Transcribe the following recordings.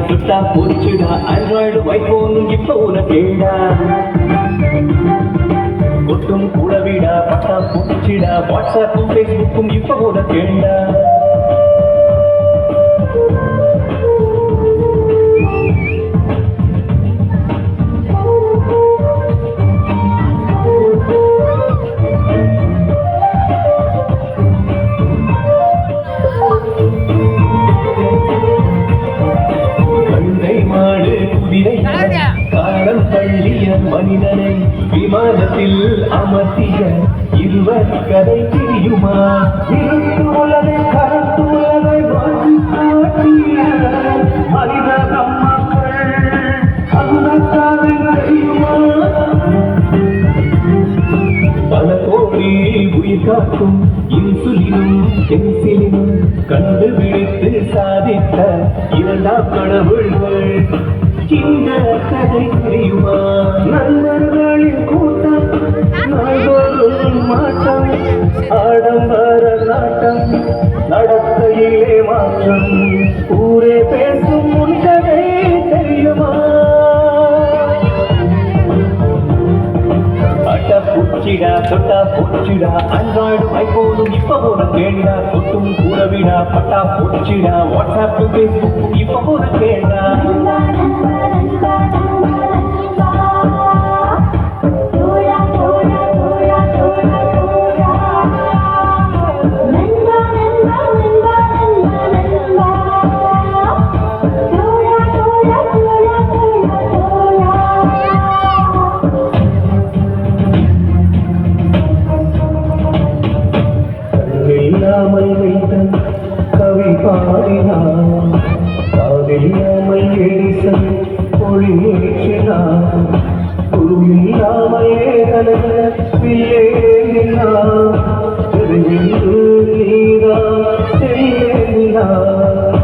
சுட்டா போச்சுடா Android iPhone இப்ப உனக்கேடா கொட்டும் கூடவிடா பட்டா போச்சுடா வாட்ஸ்அப்பும் பேஸ்புக்கும் இப்ப உனக்கேடா காலம் தள்ளிய மனிதனை விமானத்தில் அமர்த்திய இருவர் கதை தெரியுமா? உலகை கருத்து உலகை காட்டிய மனித மக்கள் அந்த கதை தெரியுமா? பல கோடி உயிர் காக்கும் இன்சுலினும் பென்சிலினும் கண்டுபிடித்து சாதித்த இரண்டாம் கடவுள்கள் இந்த கதை தெரியுமா? நண்பர்களின் கூட்டம் நாள்தோறும் மாற்றம் ஆடம்பர நாட்டம் நடத்தையிலே மாற்றம் ஊரே பேசும் உன் கதை தெரியுமா? பட்டா பூச்சிடா தொட்டா பூச்சிடா ஆண்ட்ராய்டு ஐபோனும் இப்ப உனக்கேடா கொட்டும் கூடவிடா பட்டா பூச்சிடா வாட்ஸ்அப் பேஸ்புக் இப்ப உனக்கேடா இல்லாமல் வைத்தன் கவி பாடினான் காதில்லாமல் எடிசன் மொழி ஏற்றினான் குரு இல்லாமல் ஏதன பிள்ளையினான் தெரிவித்து நீதான் செய்யினான்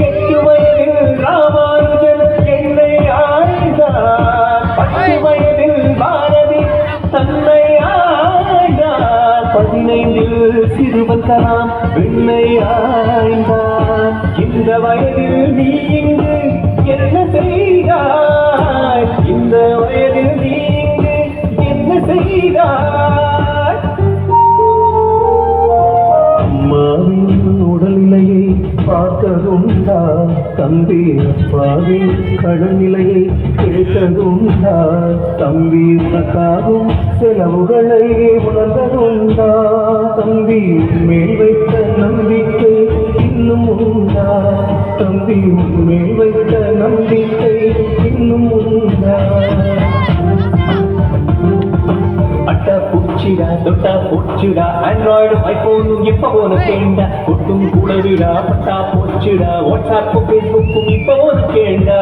8 வயதில் ராமானுஜன் என்னை ஆழ்ந்தார் 10 வயதில் பாரதி தன்னை ஆழ்ந்தார் 15 சிறுவன் கலாம் பெண்ணை ஆழ்ந்தார் இந்த வயதில் நீ இங்கு என்ன செய்தாய்? இந்த வயதில் நீ இங்கு என்ன செய்தாய்? அம்மாவின் உடல்நிலையை பார்த்ததுண்டா? தம்பி அப்பாவின் கடல்நிலையை கேட்டதுண்டா? தம்பி உனக்காகும் செலவுகளை உணர்ந்ததுண்டா? தம்பி மேல் வைத்த நம்பிக்கை இன்னும் உண்டா? தம்பி மேல் வைத்த நம்பிக்கை இன்னும் உண்டா? அட்டா பூச்சிடா தொட்டா பூச்சிடா ஆண்ட்ராய்டு ஐபோனும் இப்ப உனக்கேண்டா கொட்டும் கூடவிடா பட்டா பூச்சிடா வாட்ஸ்அப்பும் பேஸ்புக்கும் இப்ப உனக்கேண்டா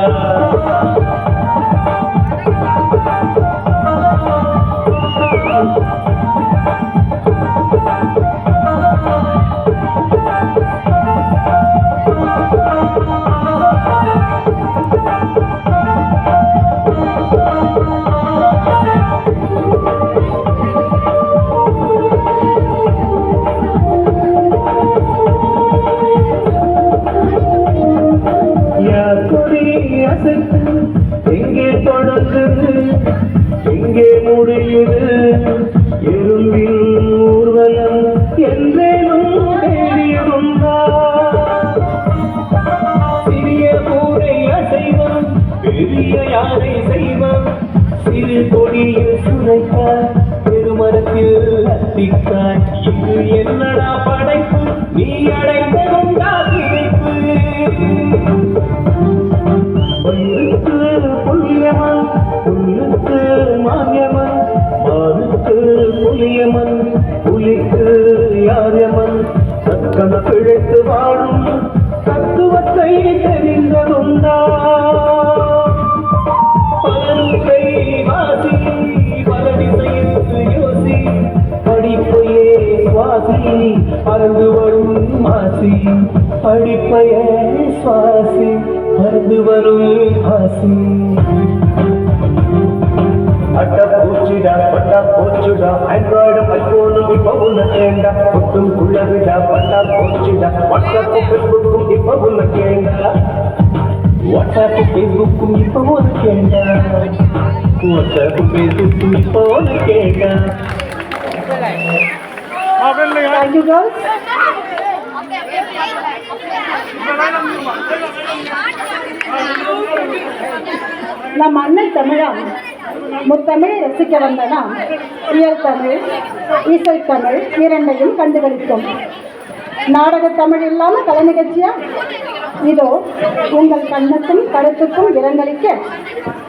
எங்கே தொடங்குது எங்கே முடியுது எறும்பின் ஊர்வலம் என்றேனும் தேடியிருந்தா சிறிய ஊரை அசைவம் பெரிய யாரை செய்வம் சிறு கொடியில் சுரைக்காய் பெருமரத்தில் அத்திக்காய் இது என்னடா படைப்பு நீ அடைந்ததுண்டா கிடைப்பு புல்லியமன் புல்லுக்கு மாரியமன் மாருக்கு புலியமன் புலிக்கு யாரியமன் சக்கன பிழைத்து வாழும் தத்துவத்தை தெரிய பறந்து வரும் ஆசி படிப்பைய சுவாசி பறந்து வரும் ஆசி அட்டா பூச்சிடா பட்டா பூச்சிடா ஆண்ட்ராய்டு ஐபோனும் இப்ப உனக்கேண்டா ஒட்டும் குள்ளவிடா பட்டா பூச்சிடா வாட்ஸ்அப் ஃபேஸ்புக்கும் இப்ப உனக்கேண்டா வாட்ஸ்அப் ஃபேஸ்புக்கும் இப்ப உனக்கேண்டா வாட்ஸ்அப் ஃபேஸ்புக்கும் இப்ப உனக்கேண்டா. Thank you, girls. நம் அன்னை தமிழா முத்தமிழை ரசிக்க வந்தனா இயல் தமிழ் இசைத்தமிழ் இரண்டையும் கண்டுகளித்தோம். நாடக தமிழ் இல்லாமல் கலை நிகழ்ச்சியா? இதோ உங்கள் கண்ணத்துக்கும் கருத்துக்கும்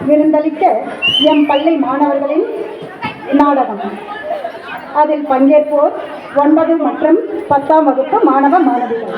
விருந்தளிக்க எம் பள்ளி மாணவர்களின் நாடகம். அதில் பங்கேற்போர் 9 மற்றும் 10ஆம் வகுப்பு மாணவ மாணவிகள்.